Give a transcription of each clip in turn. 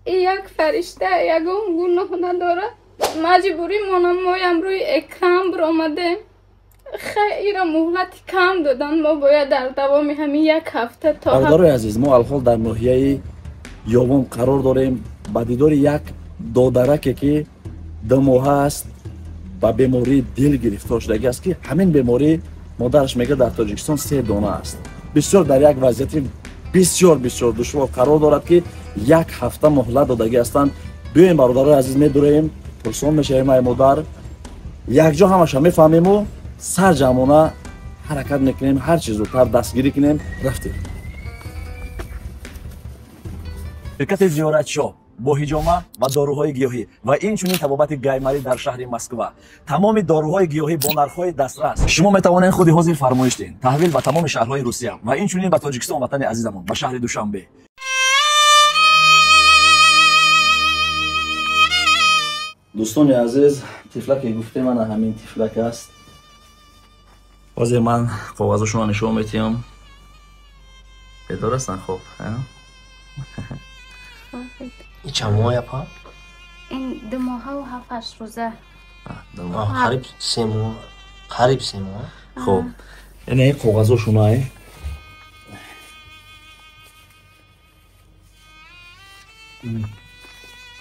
یک فرشته یگان گناه نداره. مجبوری مانم روی اکرام برآمده. خیلی مهلت کم دادن. ما باید در دوام همین یک هفته تا برادر عزیز، ما الحال در ناحیه یوم قرار داریم. با دیدار یک دودرک که 2 ماه است با بیماری دل گرفتار شده است که همین بیماری مادرش میگه در تاجیکستان 3 دانه است. بسیار در یک وضعیت بسیار دشوار قرار دارد که یک هفته مهلت دادگی هستند. بیایم برادر عزیز میدوریم پرسان میشیم ای مادر، یک جا همش میفهمیم و سر جمعانه حرکت میکنیم، هر چیز رو تر دستگیری کنیم. رفتیم شرکت زیارت شو با حجامه و داروهای گیاهی و اینچنین طبابت گایمری در شهر مسکو. تمام داروهای گیاهی با نرخ‌های دسترس. شما میتوانید خود حاضر فرمایش دین تحویل به تمام شهرهای روسیه و اینچنین به تاجیکستان وطن عزیزمون به شهر دوشنبه. دوستان عزیز، تفلکی گفته من همین تفلک است. حاضر من کاغذشون رو نشون میتیم. بدار هستن خوب. این چند ماه پا؟ این 2 ماه و 7 روزه. قریب 3 ماه. قریب 3 ماه. خب این کاغذشون های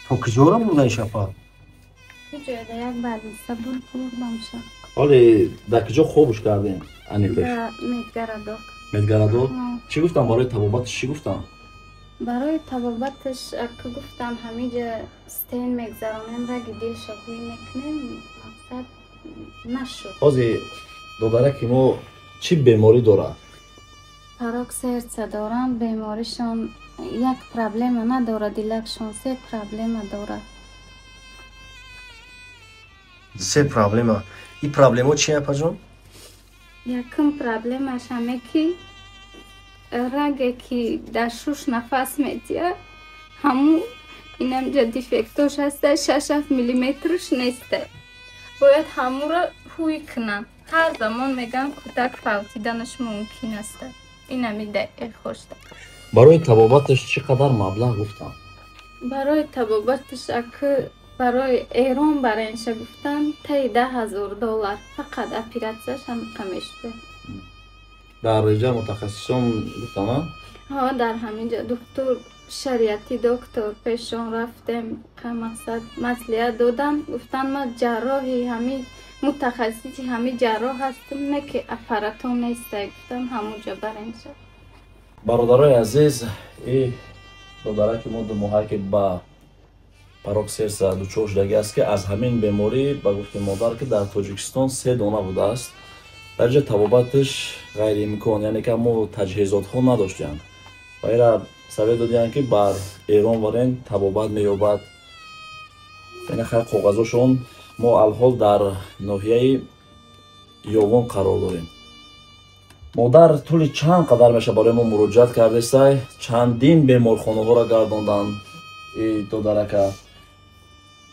تو کجا رو بودن شپا؟ کجا ده یک بعد صبور کردم شد. حالی در کجا خوبش کردین؟ انیتش میگردم. مدگردو چی گفتم برای طبابتش؟ چی گفتم؟ برای طبابتش که گفتم همینجا ستین میگذرانیم را گدیل شکوی میکنیم مقصد نشد. حاضی دادره که ما چی بیماری داره؟ پاراکسرس دارن. بیماریشان یک پرابلم نداره، دیلکشان 3 پرابلم داره. 3 پرابلم. این پرابلم ها چیه پا جون؟ یکم پرابلمش همه که رگه که در شوش نفس میتیه همون اینم جا دیفکتوش هسته 6 میلیمترش نیسته. باید همون را هوی کنم. هر زمان میگم کتک فوتیدنش ممکن است. این همیده خوشته. برای طبابتش چقدر مبلغ گفتم؟ برای طبابتش اکه برای ایران برایش گفتن تا $10,000 فقط اپیراتش هم کمشته. در رجا متخصصان گفتم ها در همینجا دکتر شریعتی دکتر پیشون رفتم که مقصد مسئولیت دادم گفتن ما جراحی همین متخصصی همین جراح هستم نه که اپراتون نیسته. گفتم همونجا برنج. برادرای عزیز، این دادره که ما 2 ماه که با پاراکسرس دچار شده است که از همین بیماری با گفت مادر که در تاجیکستان 3 دانه بوده است. در جای طبابتش غیر امکان، یعنی که ما تجهیزات ها نداشتیم و ایرا سوی دادیم که بر ایران ورین طبابت میابد. یعنی خیلی کاغذشون ما الحال در ناحیه یوون قرار داریم. مادر طول چند قدر میشه برای ما مراجعت کرده است. چندین بیمارخانه ها را گرداندن. این دادرکه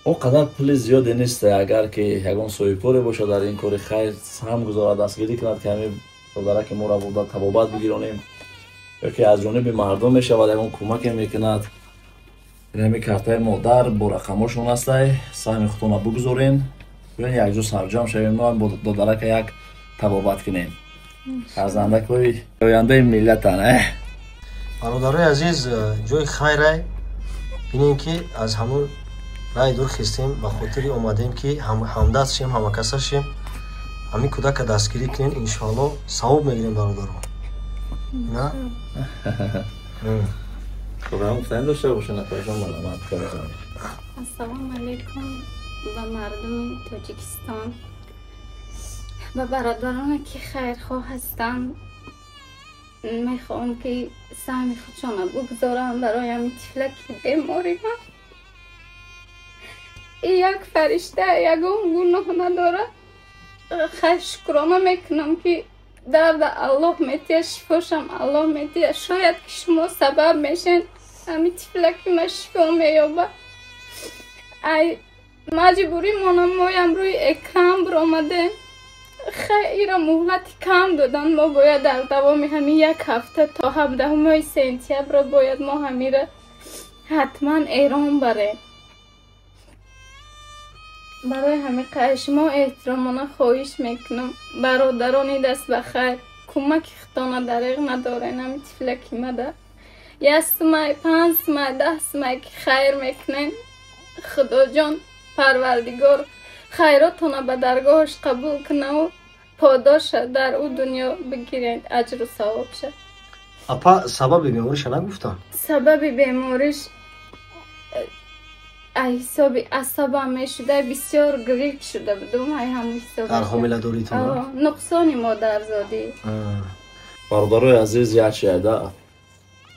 او قدر پول زیادی نیست اگر که یگان صاحبکاری باشه در این کار خیر هم گذارد دستگیری کند که همین دادرک ما را بوده طبابت بگیرانیم یا که از جانب مردم میشه و یگان کمک میکند. این همی کارتای مادر با رقماشون است. سهم خودتون بگذارین بیاین یک جا سرجم شویم ما با دادرک یک طبابت کنیم. فرزنده کوی آینده ملت نه. برادرای عزیز، جای خیره بینیم که از همون رای دور خستیم به خاطر اومدیم که همدست شیم، همکاسه شیم، همین کودک دستگیری کنین. انشالله ثواب میگیریم برادران. نه؟ خب هم گفتن داشته باشن نفرشان ملامت کنم. السلام علیکم و مردم تاجیکستان و برادران که خیرخواه هستند. میخوام که سهم خودشان بگذارم برای همین تفلک بیماری من. یک فرشته یگان گناه نداره. خیلی شکرانه میکنم که درد الله میتیه، شفاشم الله میتیه. شاید که شما سبب میشین همین تفلکی ما شفا میابه. ای مجبوری مانم روی اکرام برآمده. خیلی مهلت کم دادن. ما باید در دوام همین یک هفته تا 17 سپتامبر باید ما حتما ایران بره. برای همه شما احترامانه خواهش میکنم برادرانی دست بخیر کمک خطانه دریغ نداره. نمی تفلکی مده 1 سمه 5 سمه 10 سمه که خیر میکنین خدا جان پروردگار خیراتونه به درگاهش قبول کنه و پاداش در او دنیا بگیرین اجر و ثواب شه. اپا سبب بیماریش نگفتن؟ سبب بیماریش حساب عصب می شده بسیار گریک شده بودم های همون حساب در حامله داریتون؟ نقصانی مادرزادی. برادرای عزیز یک شیده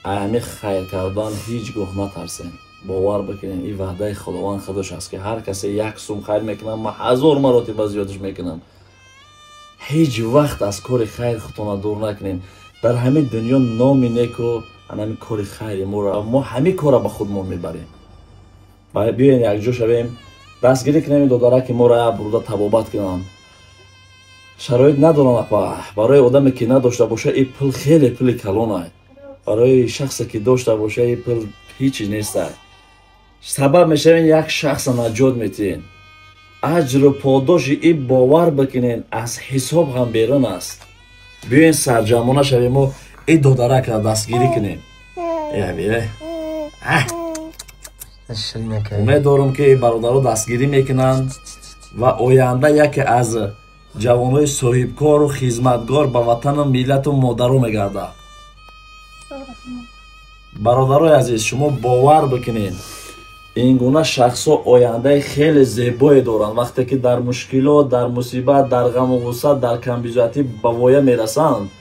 اهمی خیر کردن هیچ گوه نترسین. باور بکنین این وعده خداوند خودش است که هر کسی 1 سوم خیر میکنم من 1000 مراتب زیادش میکنم. هیچ وقت از کار خیر خودتون دور نکنین. در همه دنیا نامی نیکو همین کار خیر ما همه کار به خودمون میبریم. بیاین یک جا شویم دستگیری کنیم داداره که ما را بروده تبابت کنن. شرایط ندارن اپا. برای آدمی که نداشته باشه این پل خیلی پل کلانه. برای شخصی که داشته باشه این پل هیچی نیست. سبب میشوین یک شخص نجات میتین. اجر و پاداش این باور بکنین از حساب هم بیرون است. بیاین سرجمانه شویم و این داداره که دستگیری کنیم. بیایه امید دارم که برادرها دستگیری میکنن و آینده یکی از جوانای صاحبکار و خدمتگار به وطن و ملت و مادرها میگرده. برادرای عزیز شما باور بکنین این گونه شخصا آینده خیلی زیبایی دارن. وقتی که در مشکلات در مصیبت در غم و غصه در کمبیزاتی به وایه میرسند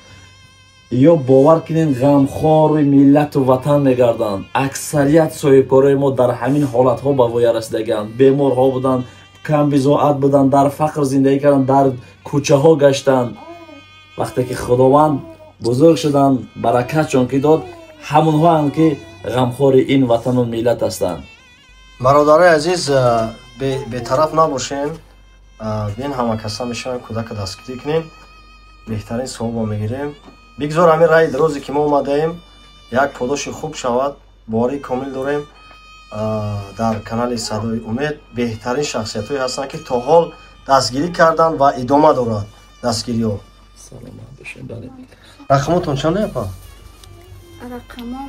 یا باور کنین غمخوار ملت و وطن میگردند. اکثریت صاحبکارای ما در همین حالت ها به وایه رسیدگان. بیمار ها بودن، کم بضاعت بودن، در فقر زندگی کردن، در کوچه ها گشتن. وقتی که خداوند بزرگ شدن برکت چون که داد همون ها هم که غمخوار این وطن و ملت هستند. برادرای عزیز به طرف نباشین. بین همه کسا میشویم کودک دستگیری کنیم بهترین ثواب میگیریم. بگذار همین رای درازی که ما اومدیم یک پاداش خوب شود باری کامل داریم. در کانال صدای امید بهترین شخصیت هایی هستن که تا حال دستگیری کردن و ادامه دارد دستگیری ها. سلام باشین. بله رقمتون چنده اپا؟ رقمم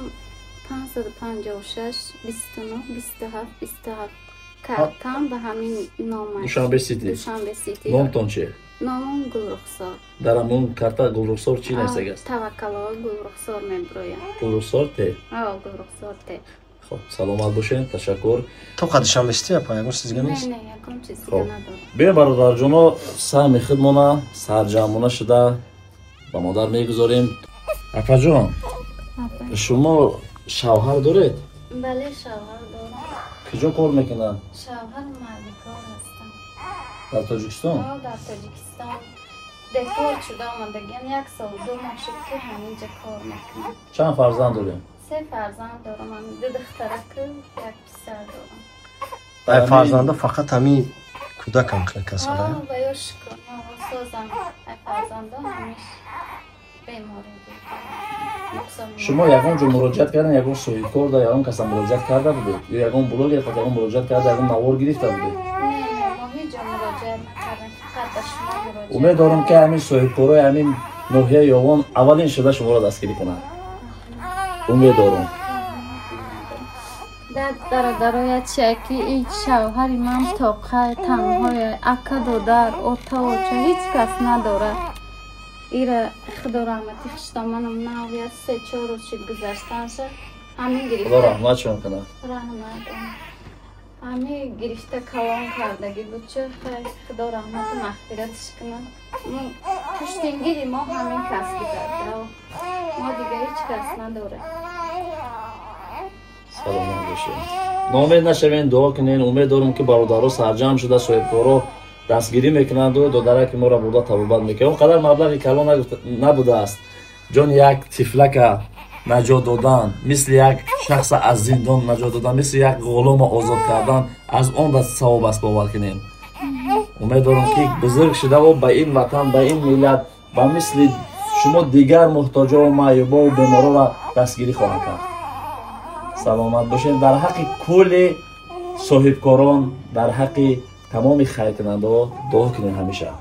556 29 27 27 کارتم به همین نام است. دوشنبه سیتی. نامتون چیه؟ نامم گلرخسار. در همون کارتا گلرخسار چی نیست است؟ توکل‌ها گلرخسار میبرویم. گلرخسار ته؟ گلرخسار ته. خب سلامت باشین. تشکر. تو قدشم بستی اپا یکم چیز دیگه نیست؟ نه یکم چیز دیگه ندارم. بیا برادر جونا سهم خودمون سرجمانه شده با مادر میگذاریم. اپا جان شما شوهر دارید؟ بله شوهر دارم. کجا کار میکنن؟ شوهر مالکار هستم. در تاجیکستان؟ در تاجیکستان دپورت شده آمدگیم 1 سال 2 ماه شد که همینجا کار میکنم. چند فرزند داریم؟ 3 فرزند دارم. 2 دخترک و 1 پسر دارم. ای فرزنده فقط همین کودک هم خیلی کسا داره؟ و یا شکر سازم ای فرزنده همیش بیماری شما یکم جو مراجعت کردن یکم صاحبکار داره یکم کسا مراجعت کرده بودید یا یکم بلوگ یا یکم مراجعت کرده یکم نوار گرفته بودید؟ نه ما هیچ جا مراجعت نکردیم فقط به شما مراجعت. امید دارم که همین صاحبکارای همین ناحیه یاوان اولین شده شما را دستگیری کنند. امید دارم. برادرای چکی هیچ شوهری من تاقه تنهای اکا دادر اوتا و چه هیچ کس نداره. ایره خدا رحمتی خشتامانم نویه 3-4 روز شد گذشتن شد همین گرفته خدا رحمت شما کنه. رحمت همین گرفته کلان کردگی بود چه خیلی خدا رحمت و مغفرتش کنه. پشتینگیری ما همین کسب کرده و ما دیگه هیچ کس نداره. سلامت باشید. ناامید نشوین دعا کنین. امید دارم که برادرها سرجم شده صاحبکارا دستگیری میکنند و دادره که ما را برده تبابت میکنه. اونقدر مبلغی کلان نبوده است جان یک طفلک نجات دادن مثل یک شخص از زندان نجات دادن مثل یک غلام آزاد کردن از اون دست ثواب است باور کنین. امید دارم که بزرگ شده و به این وطن به این ملت و مثل شما دیگر محتاجا و معیوبا و بیمارا را دستگیری خواهد کرد. саломат бошед. дар ҳаққи кулли соҳибкорон, дар ҳаққи тамоми хайркунандаҳо дуо кунем ҳамеша.